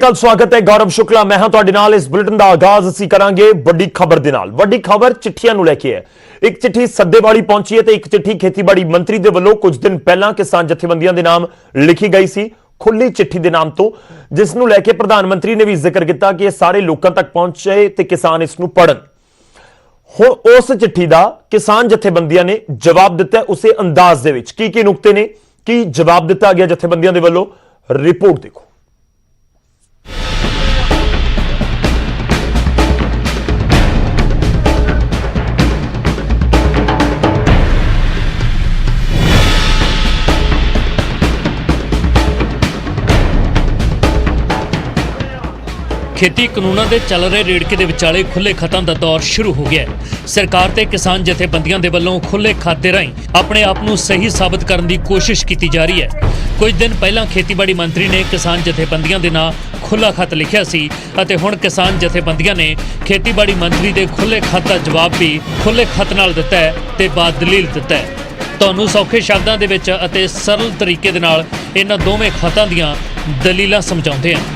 कल स्वागत है गौरव शुक्ला मैं हां तुहाडे नाल। इस बुलेटिन का आगाज असीं करांगे बड़ी खबर दे नाल। बड़ी खबर चिट्ठियां नूं लैके है। एक चिट्ठी सद्देवाली पहुंची है तो एक चिट्ठी खेतीबाड़ी मंत्री दे वल्लों कुछ दिन पहलां किसान जथेबंदियां दे नाम लिखी गई सी, खुली चिट्ठी दे नाम तो, जिस नूं लैके प्रधानमंत्री ने भी जिक्र किया कि यह सारे लोकां तक पहुंचे ते किसान इस नूं पढ़न। हुण उस चिट्ठी दा किसान जथेबंदियां ने जवाब दिता है उसे अंदाज दे विच की नुक्ते ने, की जवाब दिता गया जथेबंदियां दे वल्लों। रिपोर्ट देखो। खेती कानूनों के चल रहे रेड़के के विचाले खुले खतां का दौर शुरू हो गया है। सरकार ते किसान जथेबंदियां दे वल्लों खुले खत दे राहीं अपने आप नूं सही साबित करने की कोशिश की जा रही है। कुछ दिन पहला खेतीबाड़ी मंत्री ने किसान जथेबंदियां दे नां खुला खत लिखिया सी अते हुण किसान जथेबंदियां ने खेतीबाड़ी मंत्री के खुले खत का जवाब भी खुले खत नाल दिता है ते बाद दलील दिता है। तुहानूं सौखे शब्दां दे विच अते सरल तरीके दे नाल इन्हां दोवें खतां दीआं दलीलां समझाउंदे हां।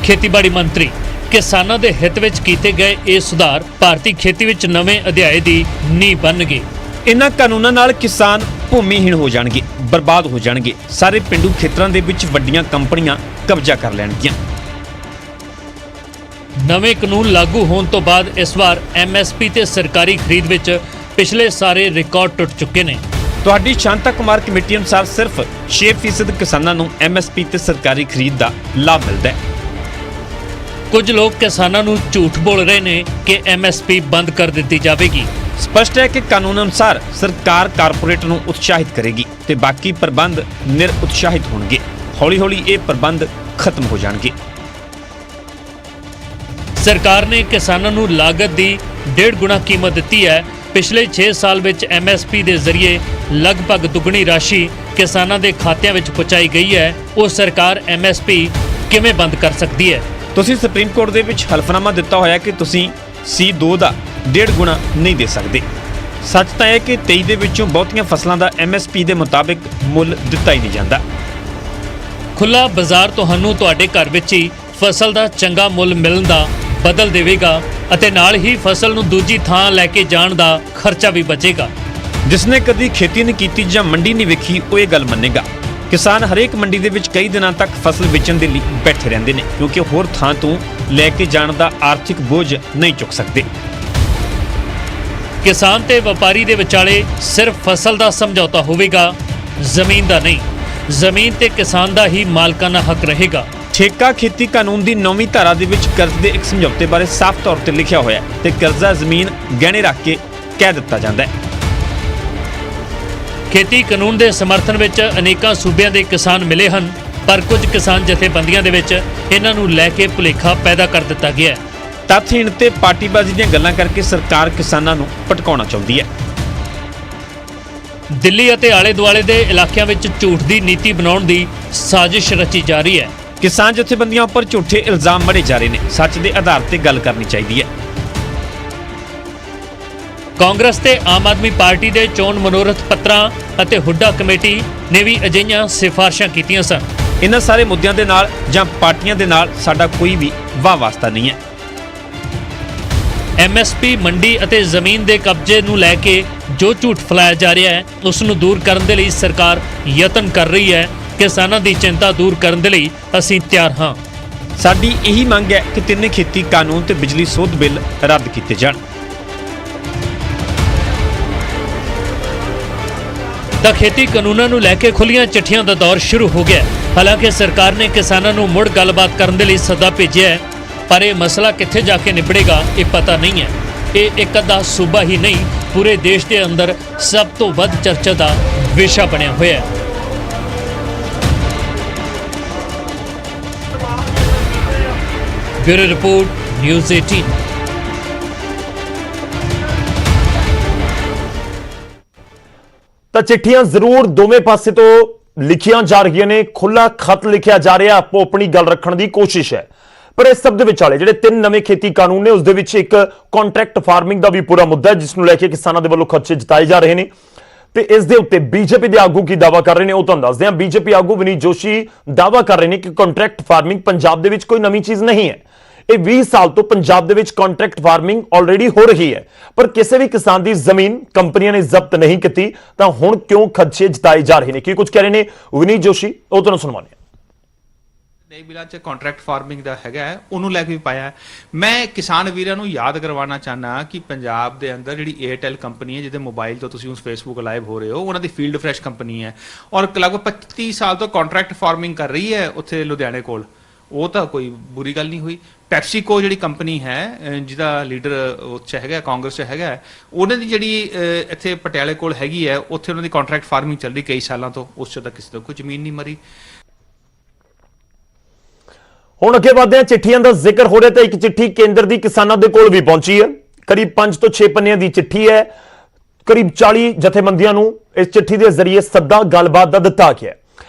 खेतीबाड़ी मंत्री किसानों के हित विच कीते गए ये सुधार भारतीय खेती विच नवें अध्याय की नींह बनणगे। इन्हां कानूनां नाल किसान भूमिहीन हो जाणगे, बर्बाद हो जाणगे। सारे पिंडू खेतरां दे विच वड्डियां कंपनियां कब्जा कर लैणगीਆਂ। नवे कानून लागू होने तो बाद इस बार MSP ते सरकारी खरीद विच पिछले सारे रिकॉर्ड टुट चुके ने। ਤੁਹਾਡੀ शांता कुमार कमेटी अनुसार सिर्फ 6% किसानां नूं MSP ते सरकारी खरीद दा लाभ मिलदा है। कुछ लोग किसानों को झूठ बोल रहे हैं कि MSP बंद कर दी जाएगी। स्पष्ट है कि कानून अनुसार सरकार कारपोरेट नूं उत्साहित करेगी ते बाकी प्रबंध निरुत्साहित होणगे। हौली हौली ये प्रबंध खत्म हो जाणगे। सरकार ने किसानों को लागत की 1.5 गुना कीमत दी है। पिछले 6 साल विच MSP के जरिए लगभग दुगनी राशि किसानों के खात्यां विच पहुंचाई गई है। वो सरकार MSP किवें बंद कर सकती है? ਤੁਸੀਂ ਸੁਪਰੀਮ ਕੋਰਟ ਦੇ ਵਿੱਚ ਹਲਫਨਾਮਾ ਦਿੱਤਾ ਹੋਇਆ ਕਿ ਤੁਸੀਂ C2 ਦਾ 1.5 ਗੁਣਾ ਨਹੀਂ ਦੇ ਸਕਦੇ। ਸੱਚ ਤਾਂ ਇਹ ਕਿ 23 ਦੇ ਵਿੱਚੋਂ ਬਹੁਤੀਆਂ ਫਸਲਾਂ ਦਾ MSP ਦੇ ਮੁਤਾਬਿਕ ਮੁੱਲ ਦਿੱਤਾ ਹੀ ਨਹੀਂ ਜਾਂਦਾ। ਖੁੱਲਾ ਬਾਜ਼ਾਰ ਤੁਹਾਨੂੰ ਤੁਹਾਡੇ ਘਰ ਵਿੱਚ ਹੀ ਫਸਲ ਦਾ ਚੰਗਾ ਮੁੱਲ ਮਿਲਣ ਦਾ ਬਦਲ ਦੇਵੇਗਾ ਅਤੇ ਨਾਲ ਹੀ ਫਸਲ ਨੂੰ ਦੂਜੀ ਥਾਂ ਲੈ ਕੇ ਜਾਣ ਦਾ ਖਰਚਾ ਵੀ ਬਚੇਗਾ। ਜਿਸਨੇ ਕਦੀ ਖੇਤੀ ਨਹੀਂ ਕੀਤੀ ਜਾਂ ਮੰਡੀ ਨਹੀਂ ਵੇਖੀ ਉਹ ਇਹ ਗੱਲ ਮੰਨੇਗਾ। किसान हरेक मंडी ਦੇ ਵਿੱਚ कई दिनों तक फसल बेचण ਦੇ ਲਈ बैठे रहंदे ने क्योंकि होर थां ਤੋਂ ਲੈ ਕੇ ਜਾਣ ਦਾ आर्थिक बोझ नहीं चुक सकते। किसान ते व्यापारी ਦੇ ਵਿਚਾਲੇ सिर्फ फसल ਦਾ समझौता ਹੋਵੇਗਾ, ਜ਼ਮੀਨ ਦਾ ਨਹੀਂ। ਜ਼ਮੀਨ ਤੇ किसान ਦਾ ਹੀ ਮਾਲਕਾਨਾ ਹੱਕ ਰਹੇਗਾ। ਠੇਕਾ ਖੇਤੀ ਕਾਨੂੰਨ ਦੀ 9ਵੀਂ ਧਾਰਾ ਦੇ ਵਿੱਚ ਕਰਜ਼ ਦੇ ਇੱਕ ਸਮਝੌਤੇ ਬਾਰੇ ਸਾਫ਼ ਤੌਰ ਤੇ ਲਿਖਿਆ ਹੋਇਆ ਹੈ ਤੇ ਕਰਜ਼ਾ ਜ਼ਮੀਨ ਗਹਿਣੇ ਰੱਖ ਕੇ ਕਹਿ ਦਿੱਤਾ ਜਾਂਦਾ ਹੈ। खेती कानून के समर्थन में अनेकों सूबे के किसान मिले हैं पर कुछ किसान जथेबंदियों के विच इन्हां नूं लैके भुलेखा पैदा कर दिता गया है। तथहीन ते पार्टीबाजी दीआं गल्लां करके सरकार किसानां नूं भटकाउणा चाहुंदी है। दिल्ली अते आले दुआले दे इलाकिਆਂ विच झूठ की नीति बनाउण दी साजिश रची जा रही है। किसान जथेबंदियां उपर झूठे इल्जाम मढ़े जा रहे हैं। सच के आधार पर गल करनी चाहिए है। कांग्रेस ते आम आदमी पार्टी के चोण मनोरथ पत्रां अते हुड्डा कमेटी ने भी अजिहियां सिफारिशां कीतियां सन। इन्हां सारे मुद्दों के नाल जां पार्टियां दे नाल साडा कोई भी वाह वास्ता नहीं है। MSP मंडी अते जमीन के कब्जे नूं लैके जो झूठ फैलाया जा रहा है उस नूं दूर करने के लिए सरकार यतन कर रही है। किसानों की चिंता दूर करने के लिए असीं तैयार हाँ। साडी यही मंग है कि तिन्ने खेती कानून ते बिजली सोध बिल रद्द किए जाण। तो खेती कानूनों को लैके खुलियां चिट्ठियां का दौर शुरू हो गया। हालांकि सरकार ने किसानों को मुड़ गलबात करने के लिए सदा भेजा है पर यह मसला कित्थे जाके निबड़ेगा ये पता नहीं है। ये एक अद्धा सूबा ही नहीं पूरे देश के अंदर सब तो वध चर्चा का विषय बनया हुआ है। Bureau report news 18। तो चिट्ठियां जरूर दोवें पासे तो लिखियां जा रही ने, खुला खत लिखिया जा रहा, आपो अपनी गल रखने की कोशिश है। पर इस सब विचाले जो 3 नवे खेती कानून ने उसके एक कॉन्ट्रैक्ट फार्मिंग का भी पूरा मुद्दा है जिसनों लैके किसानों के वलों खर्चे जताए जा रहे हैं। ਤੇ ਇਸ ਦੇ ਉੱਤੇ ਬੀਜੇਪੀ ਦੇ ਆਗੂ ਕੀ ਦਾਅਵਾ ਕਰ ਰਹੇ ਨੇ ਉਹ ਤੁਹਾਨੂੰ ਦੱਸਦੇ ਹਾਂ। ਬੀਜੇਪੀ ਆਗੂ ਵਿਨੀਤ ਜੋਸ਼ੀ ਦਾਅਵਾ ਕਰ ਰਹੇ ਨੇ ਕਿ ਕੰਟਰੈਕਟ ਫਾਰਮਿੰਗ ਪੰਜਾਬ ਦੇ ਵਿੱਚ ਕੋਈ ਨਵੀਂ ਚੀਜ਼ ਨਹੀਂ ਹੈ। ਇਹ 20 ਸਾਲ ਤੋਂ ਪੰਜਾਬ ਦੇ ਵਿੱਚ ਕੰਟਰੈਕਟ ਫਾਰਮਿੰਗ ਆਲਰੇਡੀ ਹੋ ਰਹੀ ਹੈ, ਪਰ ਕਿਸੇ ਵੀ ਕਿਸਾਨ ਦੀ ਜ਼ਮੀਨ ਕੰਪਨੀਆਂ ਨੇ ਜ਼ਬਤ ਨਹੀਂ ਕੀਤੀ ਤਾਂ ਹੁਣ ਕਿਉਂ ਖਦਸ਼ੇ ਜਤਾਏ ਜਾ ਰਹੇ ਨੇ? ਕੀ ਕੁਝ ਕਹਿ ਰਹੇ ਨੇ ਵਿਨੀਤ ਜੋਸ਼ੀ, ਉਹ ਤੁਹਾਨੂੰ ਸੁਣਾਉਂਦੇ ਹਾਂ। ਨਏ ਬਿੱਲਾਂ 'ਚ ਕੰਟਰੈਕਟ ਫਾਰਮਿੰਗ ਦਾ ਹੈਗਾ ਹੈ, ਉਹਨੂੰ ਲੈ ਕੇ ਵੀ ਪਾਇਆ ਹੈ। ਮੈਂ ਕਿਸਾਨ ਵੀਰਾਂ ਨੂੰ ਯਾਦ ਕਰਵਾਉਣਾ ਚਾਹਨਾ ਕਿ ਪੰਜਾਬ ਦੇ ਅੰਦਰ ਜਿਹੜੀ ਏਅਰਟੈਲ ਕੰਪਨੀ ਹੈ, ਜਿਹਦੇ ਮੋਬਾਈਲ ਤੋਂ ਤੁਸੀਂ ਉਸ ਫੇਸਬੁੱਕ ਲਾਈਵ ਹੋ ਰਹੇ ਹੋ, ਉਹਨਾਂ ਦੀ ਫੀਲਡ ਫਰੈਸ਼ ਕੰਪਨੀ ਹੈ ਔਰ ਲਗਭਗ 25 ਸਾਲ ਤੋਂ ਕੰਟਰੈਕਟ ਫਾਰਮਿੰਗ ਕਰ ਰਹੀ ਹੈ ਉੱਥੇ ਲੁਧਿਆਣੇ ਕੋਲ। ਉਹ ਤਾਂ ਕੋਈ ਬੁਰੀ ਗੱਲ ਨਹੀਂ ਹੋਈ। ਪੈਪਸੀਕੋ ਜਿਹੜੀ ਕੰਪਨੀ ਹੈ ਜਿਹਦਾ ਲੀਡਰ ਉਹ 'ਚ ਹੈਗਾ, ਕਾਂਗਰਸ 'ਚ ਹੈਗਾ, ਉਹਨਾਂ ਦੀ ਜਿਹੜੀ ਇੱਥੇ ਪਟਿਆਲੇ ਕੋਲ ਹੈਗੀ ਹੈ, ਉੱਥੇ ਉਹਨਾਂ ਦੀ ਕੰਟਰੈਕਟ ਫਾਰਮਿੰਗ ਚੱਲ ਰਹੀ ਕਈ ਸਾਲਾਂ ਤੋਂ, ਉਸ 'ਚ ਤਾਂ ਕਿਸੇ ਤੋਂ ਕੋਈ ਜ਼ਮੀਨ ਨਹੀਂ ਮਰੀ। ਹੁਣ ਅੱਗੇ ਵਧਦੇ ਹਾਂ। ਚਿੱਠੀਆਂ ਦਾ ਜ਼ਿਕਰ ਹੋ ਰਿਹਾ ਤਾਂ ਇੱਕ ਚਿੱਠੀ ਕੇਂਦਰ ਦੀ ਕਿਸਾਨਾਂ ਦੇ ਕੋਲ ਵੀ ਪਹੁੰਚੀ ਹੈ। ਕਰੀਬ 5 ਤੋਂ 6 ਪੰਨਿਆਂ ਦੀ ਚਿੱਠੀ ਹੈ। ਕਰੀਬ 40 ਜਥੇਬੰਦੀਆਂ ਨੂੰ ਇਸ ਚਿੱਠੀ ਦੇ ਜ਼ਰੀਏ ਸੱਦਾ ਗੱਲਬਾਤ ਦਾ ਦਿੱਤਾ ਗਿਆ।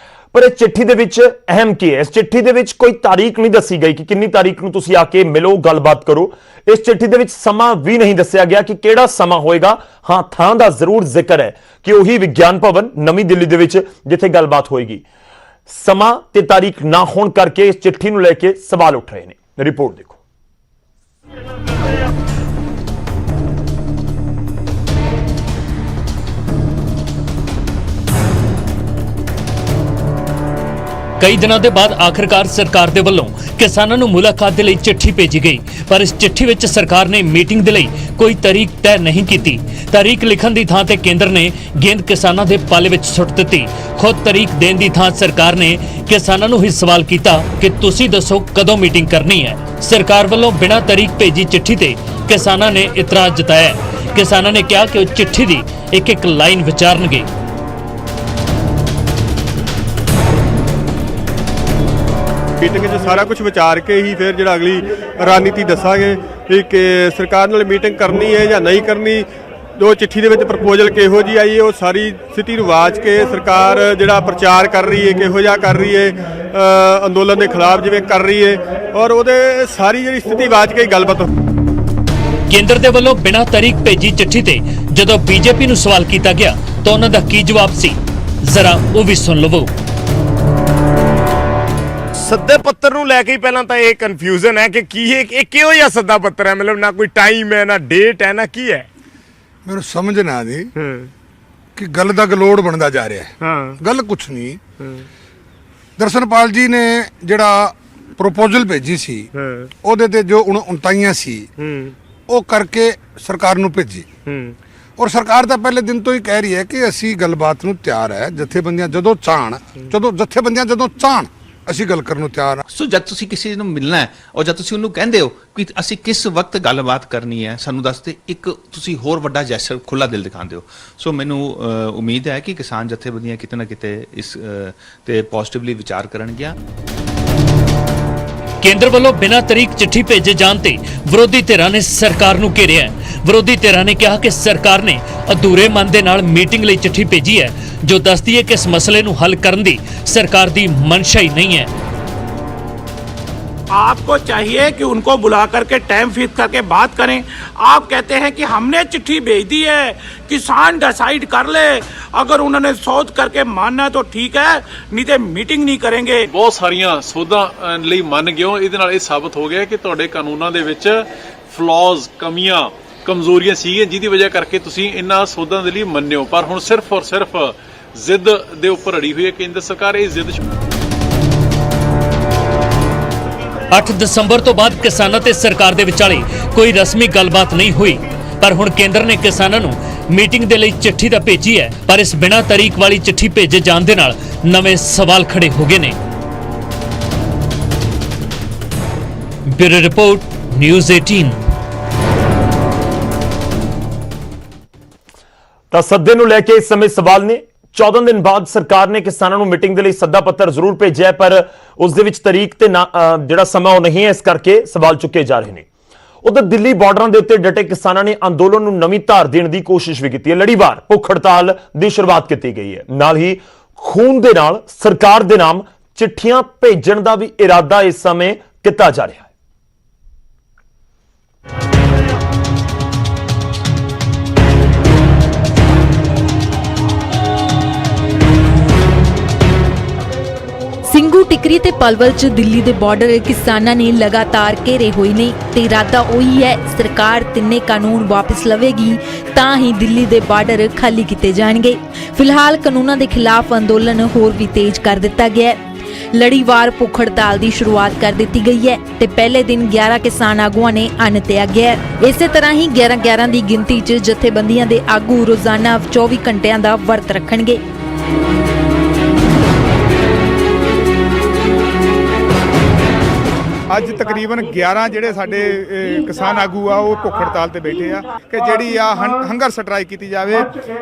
ਪਰ ਇਸ ਚਿੱਠੀ ਦੇ ਵਿੱਚ ਅਹਿਮ ਕੀ ਹੈ? ਇਸ ਚਿੱਠੀ ਦੇ ਵਿੱਚ ਕੋਈ ਤਾਰੀਖ ਨਹੀਂ ਦੱਸੀ ਗਈ ਕਿ ਕਿੰਨੀ ਤਾਰੀਖ ਨੂੰ ਤੁਸੀਂ ਆ ਕੇ ਮਿਲੋ, ਗੱਲਬਾਤ ਕਰੋ। ਇਸ ਚਿੱਠੀ ਦੇ ਵਿੱਚ ਸਮਾਂ ਵੀ ਨਹੀਂ ਦੱਸਿਆ ਗਿਆ ਕਿ ਕਿਹੜਾ ਸਮਾਂ ਹੋਏਗਾ। ਹਾਂ, ਥਾਂ ਦਾ ਜ਼ਰੂਰ ਜ਼ਿਕਰ ਹੈ ਕਿ ਉਹੀ ਵਿਗਿਆਨ ਭਵਨ ਨਵੀਂ ਦਿੱਲੀ ਦੇ ਵਿੱਚ ਜਿੱਥੇ ਗੱਲਬਾਤ ਹੋਏਗੀ। ਸਮਾਂ ਤੇ ਤਾਰੀਖ ਨਾ ਹੋਣ ਕਰਕੇ ਇਸ ਚਿੱਠੀ ਨੂੰ ਲੈ ਕੇ ਸਵਾਲ ਉੱਠ ਰਹੇ ਨੇ। ਰਿਪੋਰਟ ਦੇਖੋ। ਕਈ ਦਿਨਾਂ ਦੇ ਬਾਅਦ ਆਖਰਕਾਰ ਸਰਕਾਰ ਦੇ ਵੱਲੋਂ ਕਿਸਾਨਾਂ ਨੂੰ ਮੁਲਾਕਾਤ ਦੇ ਲਈ ਚਿੱਠੀ ਭੇਜੀ ਗਈ, ਪਰ ਇਸ ਚਿੱਠੀ ਵਿੱਚ ਸਰਕਾਰ ਨੇ ਮੀਟਿੰਗ ਦੇ ਲਈ ਕੋਈ ਤਾਰੀਖ ਤੈਅ ਨਹੀਂ ਕੀਤੀ। ਤਾਰੀਖ ਲਿਖਣ ਦੀ ਥਾਂ ਤੇ ਕੇਂਦਰ ਨੇ ਗੇਂਦ ਕਿਸਾਨਾਂ ਦੇ ਪਾਲੇ ਵਿੱਚ ਸੁੱਟ ਦਿੱਤੀ। ਖੁਦ ਤਾਰੀਖ ਦੇਣ ਦੀ ਥਾਂ ਸਰਕਾਰ ਨੇ ਕਿਸਾਨਾਂ ਨੂੰ ਹੀ ਸਵਾਲ ਕੀਤਾ ਕਿ ਤੁਸੀਂ ਦੱਸੋ ਕਦੋਂ ਮੀਟਿੰਗ ਕਰਨੀ ਹੈ। ਸਰਕਾਰ ਵੱਲੋਂ ਬਿਨਾਂ ਤਾਰੀਖ ਭੇਜੀ ਚਿੱਠੀ ਤੇ ਕਿਸਾਨਾਂ ਨੇ ਇਤਰਾਜ਼ ਜਤਾਇਆ। ਕਿਸਾਨਾਂ ਨੇ ਕਿਹਾ ਕਿ ਉਹ ਚਿੱਠੀ ਦੀ ਇੱਕ-ਇੱਕ ਲਾਈਨ ਵਿਚਾਰਨਗੇ। ਮੀਟਿੰਗ 'ਚ ਸਾਰਾ ਕੁਝ ਵਿਚਾਰ ਕੇ ਹੀ ਫਿਰ ਜਿਹੜਾ ਅਗਲੀ ਰਣਨੀਤੀ ਦੱਸਾਂਗੇ ਕਿ ਸਰਕਾਰ ਨਾਲ ਮੀਟਿੰਗ ਕਰਨੀ ਹੈ ਜਾਂ ਨਹੀਂ ਕਰਨੀ। ਜੋ ਚਿੱਠੀ ਦੇ ਵਿੱਚ ਪ੍ਰਪੋਜ਼ਲ ਕਿਹੋ ਜੀ ਆਈ ਹੈ, ਉਹ ਸਾਰੀ ਸਥਿਤੀ ਨੂੰ ਵਾਚ ਕੇ ਸਰਕਾਰ ਜਿਹੜਾ ਪ੍ਰਚਾਰ ਕਰ ਰਹੀ ਹੈ, ਕਿਹੋ ਜਿਹਾ ਕਰ ਰਹੀ ਹੈ, ਅੰਦੋਲਨ ਦੇ ਖਿਲਾਫ ਜਿਵੇਂ ਕਰ ਰਹੀ ਹੈ, ਔਰ ਉਹਦੇ ਸਾਰੀ ਜਿਹੜੀ ਸਥਿਤੀ ਵਾਚ ਕੇ ਹੀ ਗੱਲਬਾਤ। ਕੇਂਦਰ ਦੇ ਵੱਲੋਂ ਬਿਨਾਂ ਤਾਰੀਖ ਭੇਜੀ ਚਿੱਠੀ ਤੇ ਜਦੋਂ ਬੀਜੇਪੀ ਨੂੰ ਸਵਾਲ ਕੀਤਾ ਗਿਆ ਤਾਂ ਉਹਨਾਂ ਦਾ ਕੀ ਜਵਾਬ ਸੀ, ਜ਼ਰਾ ਉਹ ਵੀ ਸੁਣ ਲਵੋ। ਸੱਦੇ ਪੱਤਰ ਨੂੰ ਲੈ ਕੇ ਪਹਿਲਾਂ ਤਾਂ ਇਹ ਕਨਫਿਊਜ਼ਨ ਹੈ ਕਿ ਕੀ ਇਹ ਕਿਹੋ ਜਿਹਾ ਸੱਦਾ ਪੱਤਰ ਹੈ, ਮਤਲਬ ਨਾ ਕੋਈ ਟਾਈਮ ਹੈ, ਨਾ ਡੇਟ ਹੈ, ਨਾ ਕੀ ਹੈ। ਮੈਨੂੰ ਸਮਝ ਨਾ ਆਦੀ ਕਿ ਗੱਲ ਦਾ ਗਲੋੜ ਬਣਦਾ ਜਾ ਰਿਹਾ ਹੈ। ਗੱਲ ਕੁਛ ਨਹੀਂ। ਦਰਸ਼ਨਪਾਲ ਜੀ ਨੇ ਜਿਹੜਾ ਪ੍ਰਪੋਜ਼ਲ ਭੇਜੀ ਸੀ ਉਹਦੇ ਤੇ ਜੋ 29 ਸੀ ਉਹ ਕਰਕੇ ਸਰਕਾਰ ਨੂੰ ਭੇਜੀ, ਔਰ ਸਰਕਾਰ ਤਾਂ ਪਹਿਲੇ ਦਿਨ ਤੋਂ ਹੀ ਕਹਿ ਰਹੀ ਹੈ ਕਿ ਅਸੀਂ ਗੱਲਬਾਤ ਨੂੰ ਤਿਆਰ ਹੈ। ਜਥੇਬੰਦੀਆਂ ਜਦੋਂ ਚਾਹਣ ਅਸੀਂ ਗੱਲ ਕਰਨ ਨੂੰ ਤਿਆਰ ਹਾਂ। ਸੋ ਜਦ ਤੁਸੀਂ ਕਿਸੇ ਨੂੰ ਮਿਲਣਾ ਹੈ ਔਰ ਜਦ ਤੁਸੀਂ ਉਹਨੂੰ ਕਹਿੰਦੇ ਹੋ ਕਿ ਅਸੀਂ ਕਿਸ ਵਕਤ ਗੱਲਬਾਤ ਕਰਨੀ ਹੈ, ਸਾਨੂੰ ਦੱਸ ਦੇ, ਇੱਕ ਤੁਸੀਂ ਹੋਰ ਵੱਡਾ ਜੈਸਰ, ਖੁੱਲਾ ਦਿਲ ਦਿਖਾਉਂਦੇ ਹੋ। ਸੋ ਮੈਨੂੰ ਉਮੀਦ ਹੈ ਕਿ ਕਿਸਾਨ ਜਥੇਬੰਦੀਆਂ ਕਿਤੇ ਨਾ ਕਿਤੇ ਇਸ ਤੇ ਪੋਜ਼ਿਟਿਵਲੀ ਵਿਚਾਰ ਕਰਨਗੀਆਂ। ਕੇਂਦਰ ਵੱਲੋਂ ਬਿਨਾਂ ਤਾਰੀਖ ਚਿੱਠੀ ਭੇਜੇ ਜਾਣ ਤੇ ਵਿਰੋਧੀ ਧਿਰਾਂ ਨੇ ਸਰਕਾਰ ਨੂੰ ਘੇਰਿਆ ਹੈ। ਵਿਰੋਧੀ ਧਿਰਾਂ ਨੇ ਕਿਹਾ ਕਿ ਸਰਕਾਰ ਨੇ ਅਧੂਰੇ ਮਨ ਦੇ ਨਾਲ ਮੀਟਿੰਗ ਲਈ ਚਿੱਠੀ ਭੇਜੀ ਹੈ, ਜੋ ਦੱਸਦੀ ਹੈ ਕਿ ਇਸ ਮਸਲੇ ਨੂੰ ਹੱਲ ਕਰਨ ਦੀ ਸਰਕਾਰ ਦੀ ਮਨਸ਼ਾ ਹੀ नहीं है। आपको चाहिए कि उनको बुला करके टाइम फिक्स करके बात करें। आप कहते हैं कि हमने चिट्ठी भेज दी है, किसान डिसाइड कर ले, अगर उन्होंने सोच करके मानना है तो ठीक है, नहीं तो मीटिंग नहीं करेंगे। ਬਹੁਤ ਸਾਰੀਆਂ ਸੋਧਾਂ ਲਈ ਮੰਨ ਗਿਓ। ਇਹਦੇ ਨਾਲ ਇਹ ਸਾਬਤ ਹੋ ਗਿਆ ਕਿ ਤੁਹਾਡੇ ਕਾਨੂੰਨਾਂ ਦੇ ਵਿੱਚ ਫਲॉज, ਕਮੀਆਂ, ਕਮਜ਼ੋਰੀਆਂ ਸੀਗੀਆਂ, ਜਿਹਦੀ ਵਜ੍ਹਾ ਕਰਕੇ ਤੁਸੀਂ ਇਹਨਾਂ ਸੋਧਾਂ ਦੇ ਲਈ ਮੰਨਿਓ। ਪਰ ਹੁਣ ਸਿਰਫ ਔਰ ਸਿਰਫ ਜ਼ਿੱਦ ਦੇ ਉੱਪਰ ਅੜੀ ਹੋਈ ਹੈ ਕੇਂਦਰ ਸਰਕਾਰ। ਇਹ ਜ਼ਿੱਦ 8 ਦਸੰਬਰ ਤੋਂ ਬਾਅਦ ਕਿਸਾਨਾਂ ਤੇ ਸਰਕਾਰ ਦੇ ਵਿਚਾਲੇ ਕੋਈ ਰਸਮੀ ਗੱਲਬਾਤ ਨਹੀਂ ਹੋਈ, ਪਰ ਹੁਣ ਕੇਂਦਰ ਨੇ ਕਿਸਾਨਾਂ ਨੂੰ ਮੀਟਿੰਗ ਦੇ ਲਈ ਚਿੱਠੀ ਤਾਂ ਭੇਜੀ ਹੈ, ਪਰ ਇਸ ਬਿਨਾਂ ਤਾਰੀਖ ਵਾਲੀ ਚਿੱਠੀ ਭੇਜੇ ਜਾਣ ਦੇ ਨਾਲ ਨਵੇਂ ਸਵਾਲ ਖੜੇ ਹੋ ਗਏ ਨੇ। Bureau report, news 18। ਤਾਂ ਸੱਦੇ ਨੂੰ ਲੈ ਕੇ ਇਸ ਸਮੇਂ ਸਵਾਲ ਨੇ। 14 ਦਿਨ ਬਾਅਦ ਸਰਕਾਰ ਨੇ ਕਿਸਾਨਾਂ ਨੂੰ ਮੀਟਿੰਗ ਦੇ ਲਈ ਸੱਦਾ ਪੱਤਰ ਜ਼ਰੂਰ ਭੇਜਿਆ, ਪਰ ਉਸ ਦੇ ਵਿੱਚ ਤਾਰੀਖ ਤੇ ਜਿਹੜਾ ਸਮਾਂ ਉਹ ਨਹੀਂ ਹੈ, ਇਸ ਕਰਕੇ ਸਵਾਲ ਚੁੱਕੇ ਜਾ ਰਹੇ ਨੇ। ਉਧਰ ਦਿੱਲੀ ਬਾਰਡਰਾਂ ਦੇ ਉੱਤੇ ਡਟੇ ਕਿਸਾਨਾਂ ਨੇ ਅੰਦੋਲਨ ਨੂੰ ਨਵੀਂ ਧਾਰ ਦੇਣ ਦੀ ਕੋਸ਼ਿਸ਼ ਵੀ ਕੀਤੀ ਹੈ। ਲੜੀਵਾਰ ਭੁੱਖ ਹੜਤਾਲ ਦੀ ਸ਼ੁਰੂਆਤ ਕੀਤੀ ਗਈ ਹੈ। ਨਾਲ ਹੀ ਖੂਨ ਦੇ ਨਾਲ ਸਰਕਾਰ ਦੇ ਨਾਮ ਚਿੱਠੀਆਂ ਭੇਜਣ ਦਾ ਵੀ ਇਰਾਦਾ ਇਸ ਸਮੇਂ ਕੀਤਾ ਜਾ ਰਿਹਾ ਹੈ। ਸਿੰਘੂ ਟਿਕਰੀ ਤੇ ਪਲਵਲ 'ਚ ਦਿੱਲੀ ਦੇ ਬਾਰਡਰ ਕਿਸਾਨਾਂ ਨੇ ਲਗਾਤਾਰ ਘੇਰੇ ਹੋਏ ਨੇ ਤੇ ਇਰਾਦਾ ਉਹੀ ਹੈ, ਸਰਕਾਰ ਤਿੰਨੇ ਕਾਨੂੰਨ ਵਾਪਸ ਲਵੇਗੀ ਤਾਂ ਹੀ ਦਿੱਲੀ ਦੇ ਬਾਰਡਰ ਖਾਲੀ ਕੀਤੇ ਜਾਣਗੇ। ਫਿਲਹਾਲ ਕਾਨੂੰਨਾਂ ਦੇ ਖਿਲਾਫ ਅੰਦੋਲਨ ਹੋਰ ਵੀ ਤੇਜ਼ ਕਰ ਦਿੱਤਾ ਗਿਆ ਹੈ। ਲੜੀਵਾਰ ਭੁੱਖ ਹੜਤਾਲ ਦੀ ਸ਼ੁਰੂਆਤ ਕਰ ਦਿੱਤੀ ਗਈ ਹੈ ਤੇ ਪਹਿਲੇ ਦਿਨ 11 ਕਿਸਾਨ ਆਗੂਆਂ ਨੇ ਅੰਨ ਤਿਆਗਿਆ ਹੈ। ਇਸੇ ਤਰ੍ਹਾਂ ਹੀ 11-11 ਦੀ ਗਿਣਤੀ 'ਚ ਜਥੇਬੰਦੀਆਂ ਦੇ ਆਗੂ ਰੋਜ਼ਾਨਾ 24 ਘੰਟਿਆਂ ਦਾ ਵਰਤ ਰੱਖਣਗੇ। ਅੱਜ ਤਕਰੀਬਨ 11 ਜਿਹੜੇ ਸਾਡੇ ਕਿਸਾਨ ਆਗੂ ਆ ਉਹ ਭੁੱਖ ਹੜਤਾਲ ਤੇ ਬੈਠੇ ਆ ਕਿ ਜਿਹੜੀ ਆ ਹੰਗਰ ਸਟ੍ਰਾਈਕ ਕੀਤੀ ਜਾਵੇ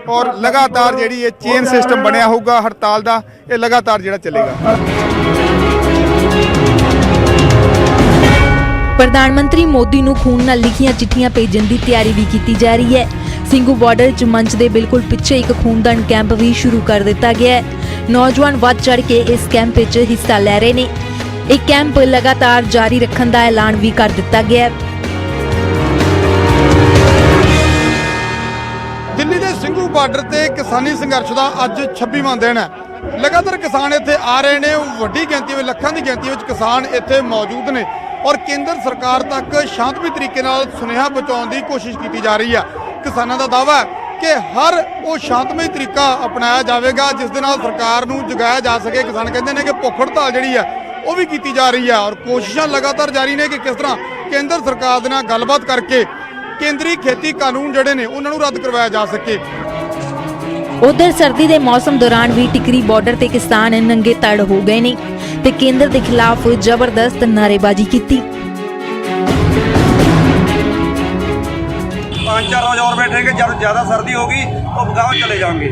ਔਰ ਲਗਾਤਾਰ ਜਿਹੜੀ ਇਹ ਚੇਨ ਸਿਸਟਮ ਬਣਿਆ ਹੋਊਗਾ ਹੜਤਾਲ ਦਾ, ਇਹ ਲਗਾਤਾਰ ਜਿਹੜਾ ਚੱਲੇਗਾ। ਪ੍ਰਧਾਨ ਮੰਤਰੀ ਮੋਦੀ ਨੂੰ ਖੂਨ ਨਾਲ ਲਿਖੀਆਂ ਚਿੱਠੀਆਂ ਭੇਜਣ ਦੀ ਤਿਆਰੀ ਵੀ ਕੀਤੀ ਜਾ ਰਹੀ ਹੈ। ਸਿੰਘੂ ਬਾਰਡਰ 'ਚ ਮੰਚ ਦੇ ਬਿਲਕੁਲ ਪਿੱਛੇ ਇੱਕ ਖੂਨਦਾਨ ਕੈਂਪ ਵੀ ਸ਼ੁਰੂ ਕਰ ਦਿੱਤਾ ਗਿਆ ਹੈ। ਨੌਜਵਾਨ ਵੱਧ ਚੜ੍ਹ ਕੇ ਇਸ ਕੈਂਪ ਵਿੱਚ ਹਿੱਸਾ ਲੈ ਰਹੇ ਨੇ। ਇਹ ਕੈਂਪ ਲਗਾਤਾਰ ਜਾਰੀ ਰੱਖਣ ਦਾ ਐਲਾਨ ਵੀ ਕਰ ਦਿੱਤਾ ਗਿਆ ਹੈ। ਦਿੱਲੀ ਦੇ ਸਿੰਘੂ ਬਾਰਡਰ ਤੇ ਕਿਸਾਨੀ ਸੰਘਰਸ਼ ਦਾ ਅੱਜ 26ਵਾਂ ਦਿਨ ਹੈ। ਲਗਾਤਾਰ ਕਿਸਾਨ ਇੱਥੇ ਆ ਰਹੇ ਨੇ, ਵੱਡੀ ਗਿਣਤੀ ਵਿੱਚ, ਲੱਖਾਂ ਦੀ ਗਿਣਤੀ ਵਿੱਚ ਕਿਸਾਨ ਇੱਥੇ ਮੌਜੂਦ ਨੇ ਔਰ ਕੇਂਦਰ ਸਰਕਾਰ ਤੱਕ ਸ਼ਾਂਤਮਈ ਤਰੀਕੇ ਨਾਲ ਸੁਨੇਹਾ ਪਹੁੰਚਾਉਣ ਦੀ ਕੋਸ਼ਿਸ਼ ਕੀਤੀ ਜਾ ਰਹੀ ਹੈ। ਕਿਸਾਨਾਂ ਦਾ ਦਾਅਵਾ ਹੈ ਕਿ ਹਰ ਉਹ ਸ਼ਾਂਤਮਈ ਤਰੀਕਾ ਅਪਣਾਇਆ ਜਾਵੇਗਾ ਜਿਸ ਦੇ ਨਾਲ ਸਰਕਾਰ ਨੂੰ ਜਗਾਇਆ ਜਾ ਸਕੇ। ਕਿਸਾਨ ਕਹਿੰਦੇ ਨੇ ਕਿ ਭੁੱਖ ਹੜਤਾਲ ਜਿਹੜੀ ਹੈ ਉਹ ਵੀ ਕੀਤੀ ਜਾ ਰਹੀ ਹੈ ਔਰ ਕੋਸ਼ਿਸ਼ਾਂ ਲਗਾਤਾਰ ਜਾਰੀ ਨੇ ਕਿ ਕਿਸ ਤਰ੍ਹਾਂ ਕੇਂਦਰ ਸਰਕਾਰ ਦੇ ਨਾਲ ਗੱਲਬਾਤ ਕਰਕੇ ਕੇਂਦਰੀ ਖੇਤੀ ਕਾਨੂੰਨ ਜਿਹੜੇ ਨੇ ਉਹਨਾਂ ਨੂੰ ਰੱਦ ਕਰਵਾਇਆ ਜਾ ਸਕੇ। ਉਧਰ ਸਰਦੀ ਦੇ ਮੌਸਮ ਦੌਰਾਨ ਵੀ ਟਿਕਰੀ ਬਾਰਡਰ ਤੇ ਕਿਸਾਨ ਨੰਗੇ ਤੜ ਹੋ ਗਏ ਨੇ ਤੇ ਕੇਂਦਰ ਦੇ ਖਿਲਾਫ ਜ਼ਬਰਦਸਤ ਨਾਅਰੇਬਾਜ਼ੀ ਕੀਤੀ। 5-4 रोज और बैठेंगे, जब ज़्यादा सर्दी होगी तो गाँव चले जाएंगे,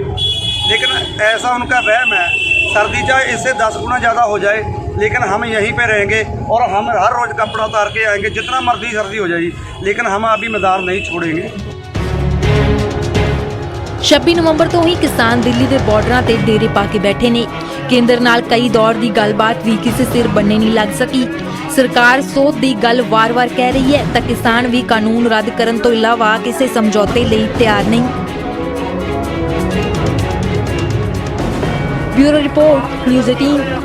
लेकिन ऐसा उनका वहम है। सर्दी चाहे इससे 10 गुना ज़्यादा हो जाए लेकिन हम यहीं पे रहेंगे और हम हर रोज़ कपड़ा उतार के आएंगे, जितना मर्जी सर्दी हो जाएगी, लेकिन हम अभी मैदान नहीं छोड़ेंगे। 26 ਨਵੰਬਰ ਤੋਂ ਹੀ ਕਿਸਾਨ ਦਿੱਲੀ ਦੇ ਬਾਰਡਰਾਂ ਤੇ ਡੇਰੇ ਪਾ ਕੇ ਬੈਠੇ ਨੇ। ਕੇਂਦਰ ਨਾਲ ਕਈ ਦੌਰ ਦੀ ਗੱਲਬਾਤ ਵੀ ਕਿਸੇ ਸਿਰ ਬੰਨੇ ਨਹੀਂ ਲੱਗ ਸਕੀ। ਸਰਕਾਰ ਸੋਧ ਦੀ ਗੱਲ ਵਾਰ-ਵਾਰ ਕਹਿ ਰਹੀ ਹੈ ਤਾਂ ਕਿਸਾਨ ਵੀ ਕਾਨੂੰਨ ਰੱਦ ਕਰਨ ਤੋਂ ਇਲਾਵਾ ਕਿਸੇ ਸਮਝੌਤੇ ਲਈ ਤਿਆਰ ਨਹੀਂ। Bureau report, news 18।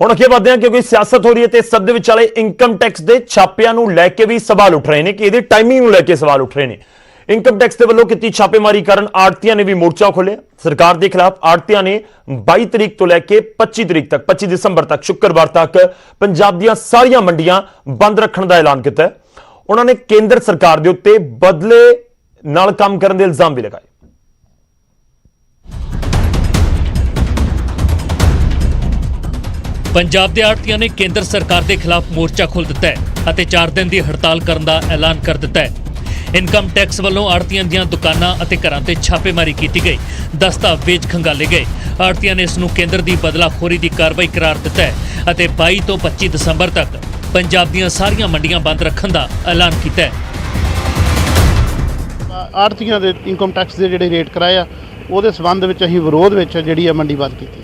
ਹੁਣ ਅੱਗੇ ਵਧਦੇ ਹਾਂ ਕਿਉਂਕਿ ਸਿਆਸਤ ਹੋ ਰਹੀ ਹੈ ਤੇ ਸਭ ਦੇ ਵਿਚਾਲੇ ਇਨਕਮ ਟੈਕਸ ਦੇ ਛਾਪਿਆਂ ਨੂੰ ਲੈ ਕੇ ਵੀ ਸਵਾਲ ਉੱਠ ਰਹੇ ਨੇ ਕਿ ਇਹਦੀ ਟਾਈਮਿੰਗ ਨੂੰ ਲੈ ਕੇ ਸਵਾਲ ਉੱਠ ਰਹੇ ਨੇ। ਇਨਕਮ ਟੈਕਸ ਦੇ ਵੱਲੋਂ ਕੀਤੀ ਛਾਪੇਮਾਰੀ ਕਾਰਨ ਆੜਤੀਆਂ ਨੇ ਵੀ ਮੋਰਚਾ ਖੋਲ੍ਹਿਆ। ਸਰਕਾਰ ਦੇ ਖਿਲਾਫ ਆੜਤੀਆਂ ਨੇ 22 ਤਰੀਕ ਤੋਂ ਲੈ ਕੇ 25 ਤਰੀਕ ਤੱਕ 25 ਦਸੰਬਰ ਤੱਕ ਸ਼ੁੱਕਰਵਾਰ ਤੱਕ ਪੰਜਾਬ ਦੀਆਂ ਸਾਰੀਆਂ ਮੰਡੀਆਂ ਬੰਦ ਰੱਖਣ ਦਾ ਐਲਾਨ ਕੀਤਾ ਹੈ। ਉਹਨਾਂ ਨੇ ਕੇਂਦਰ ਸਰਕਾਰ ਦੇ ਉੱਤੇ ਬਦਲੇ ਨਾਲ ਕੰਮ ਕਰਨ ਦੇ ਇਲਜ਼ਾਮ ਵੀ ਲਗਾਏ। ਪੰਜਾਬ ਦੇ ਆੜਤੀਆਂ ਨੇ ਕੇਂਦਰ ਸਰਕਾਰ ਦੇ ਖਿਲਾਫ ਮੋਰਚਾ ਖੋਲ੍ਹ ਦਿੱਤਾ ਹੈ ਅਤੇ 4 ਦਿਨ ਦੀ ਹੜਤਾਲ ਕਰਨ ਦਾ ਐਲਾਨ ਕਰ ਦਿੱਤਾ ਹੈ। ਇਨਕਮ ਟੈਕਸ ਵੱਲੋਂ ਆੜਤੀਆਂ ਦੀਆਂ ਦੁਕਾਨਾਂ ਅਤੇ ਘਰਾਂ ਤੇ ਛਾਪੇਮਾਰੀ ਕੀਤੀ ਗਈ, ਦਸਤਾਵੇਜ਼ ਖੰਗਾਲੇ ਗਏ। ਆੜਤੀਆਂ ਨੇ ਇਸ ਨੂੰ ਕੇਂਦਰ ਦੀ ਬਦਲਾਖੋਰੀ ਦੀ ਕਾਰਵਾਈ ਕਰਾਰ ਦਿੱਤਾ ਹੈ ਅਤੇ 22 ਤੋਂ 25 ਦਸੰਬਰ ਤੱਕ ਪੰਜਾਬ ਦੀਆਂ ਸਾਰੀਆਂ ਮੰਡੀਆਂ ਬੰਦ ਰੱਖਣ ਦਾ ਐਲਾਨ ਕੀਤਾ ਹੈ। ਆੜਤੀਆਂ ਦੇ ਇਨਕਮ ਟੈਕਸ ਦੇ ਜਿਹੜੇ ਰੇਟ ਕਰਾਏ ਆ ਉਹਦੇ ਸਬੰਧ ਵਿੱਚ ਅਸੀਂ ਵਿਰੋਧ ਵਿੱਚ ਜਿਹੜੀ ਆ ਮੰਡੀ ਬੰਦ ਕੀਤੀ।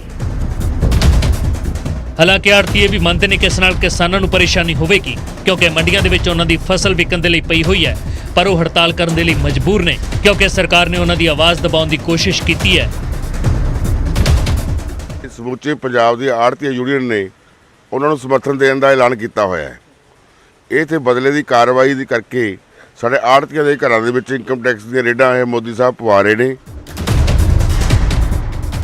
ਹਾਲਾਂਕਿ ਆੜਤੀ ਇਹ ਵੀ ਮੰਨਦੇ ਨੇ ਕਿ ਇਸ ਨਾਲ ਕਿਸਾਨਾਂ ਨੂੰ ਪਰੇਸ਼ਾਨੀ ਹੋਵੇਗੀ ਕਿਉਂਕਿ ਮੰਡੀਆਂ ਦੇ ਵਿੱਚ ਉਹਨਾਂ ਦੀ ਫਸਲ ਵਿਕਣ ਦੇ ਲਈ ਪਈ ਹੋਈ ਹੈ, ਪਰ ਉਹ ਹੜਤਾਲ ਕਰਨ ਦੇ ਲਈ ਮਜਬੂਰ ਨੇ ਕਿਉਂਕਿ ਸਰਕਾਰ ਨੇ ਉਹਨਾਂ ਦੀ ਆਵਾਜ਼ ਦਬਾਉਣ ਦੀ ਕੋਸ਼ਿਸ਼ ਕੀਤੀ ਹੈ। ਸਮੁੱਚੇ ਪੰਜਾਬ ਦੀ ਆੜਤੀ ਯੂਨੀਅਨ ਨੇ ਉਹਨਾਂ ਨੂੰ ਸਮਰਥਨ ਦੇਣ ਦਾ ਐਲਾਨ ਕੀਤਾ ਹੋਇਆ ਹੈ। ਇਹ ਤੇ ਬਦਲੇ ਦੀ ਕਾਰਵਾਈ ਦੀ ਕਰਕੇ ਸਾਡੇ ਆੜਤੀਆਂ ਦੇ ਘਰਾਂ ਦੇ ਵਿੱਚ ਇਨਕਮ ਟੈਕਸ ਦੀਆਂ ਰੇਡਾਂ ਇਹ ਮੋਦੀ ਸਾਹਿਬ ਪਵਾ ਰਹੇ ਨੇ।